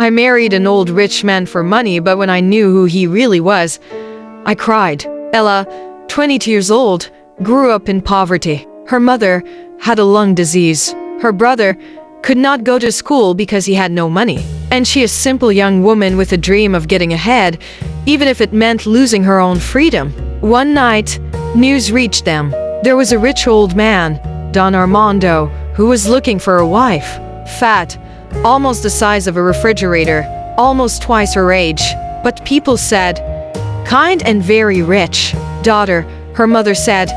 I married an old rich man for money, but when I knew who he really was, I cried. Ella, 22 years old, grew up in poverty. Her mother had a lung disease. Her brother could not go to school because he had no money. And she, a simple young woman with a dream of getting ahead, even if it meant losing her own freedom. One night, news reached them. There was a rich old man, Don Armando, who was looking for a wife. Fat, almost the size of a refrigerator, almost twice her age. But people said, kind and very rich. Daughter, her mother said,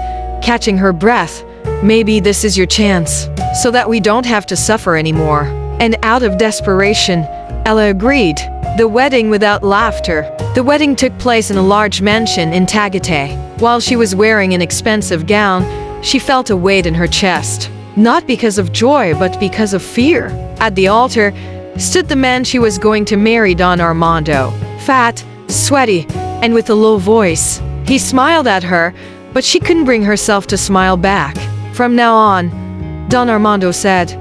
catching her breath, maybe this is your chance, so that we don't have to suffer anymore. And out of desperation, Ella agreed. The wedding without laughter. The wedding took place in a large mansion in Tagaytay. While she was wearing an expensive gown, she felt a weight in her chest. Not because of joy, but because of fear. At the altar stood the man she was going to marry, Don Armando. Fat, sweaty, and with a low voice. He smiled at her, but she couldn't bring herself to smile back. From now on, Don Armando said,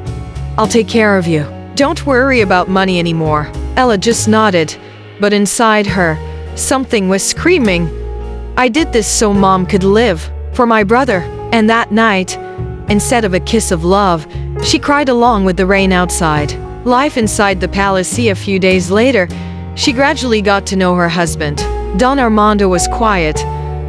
I'll take care of you. Don't worry about money anymore. Ella just nodded, but inside her, something was screaming. I did this so Mom could live, for my brother. And that night, instead of a kiss of love, she cried along with the rain outside. Life inside the palace. A few days later, she gradually got to know her husband. Don Armando was quiet,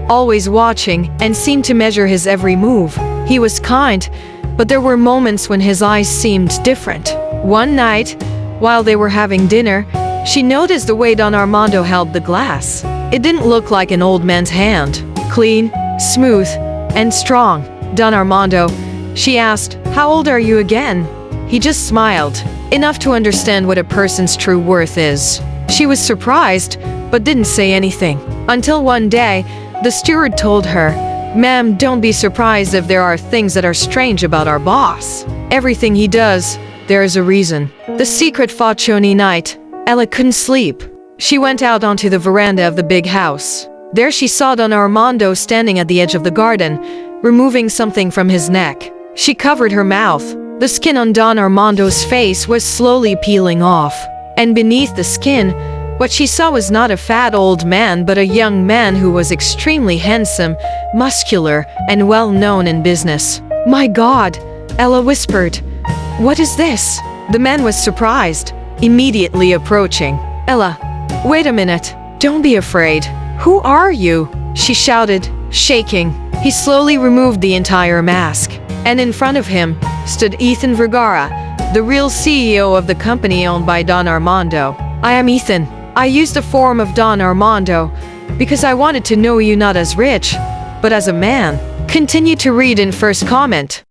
always watching, and seemed to measure his every move. He was kind, but there were moments when his eyes seemed different. One night, while they were having dinner, she noticed the way Don Armando held the glass. It didn't look like an old man's hand. Clean, smooth, and strong. Don Armando, she asked, how old are you again? He just smiled, enough to understand what a person's true worth is. She was surprised, but didn't say anything. Until one day, the steward told her, Ma'am, don't be surprised if there are things that are strange about our boss. Everything he does, there is a reason. The secret Faccioni night, Ella couldn't sleep. She went out onto the veranda of the big house. There she saw Don Armando standing at the edge of the garden, removing something from his neck. She covered her mouth. The skin on Don Armando's face was slowly peeling off. And beneath the skin, what she saw was not a fat old man, but a young man who was extremely handsome, muscular, and well-known in business. My God, Ella whispered. What is this? The man was surprised, immediately approaching. Ella, wait a minute. Don't be afraid. Who are you? She shouted, shaking. He slowly removed the entire mask, and in front of him stood Ethan Vergara, the real CEO of the company owned by Don Armando. I am Ethan. I used the form of Don Armando because I wanted to know you not as rich, but as a man. Continue to read in first comment.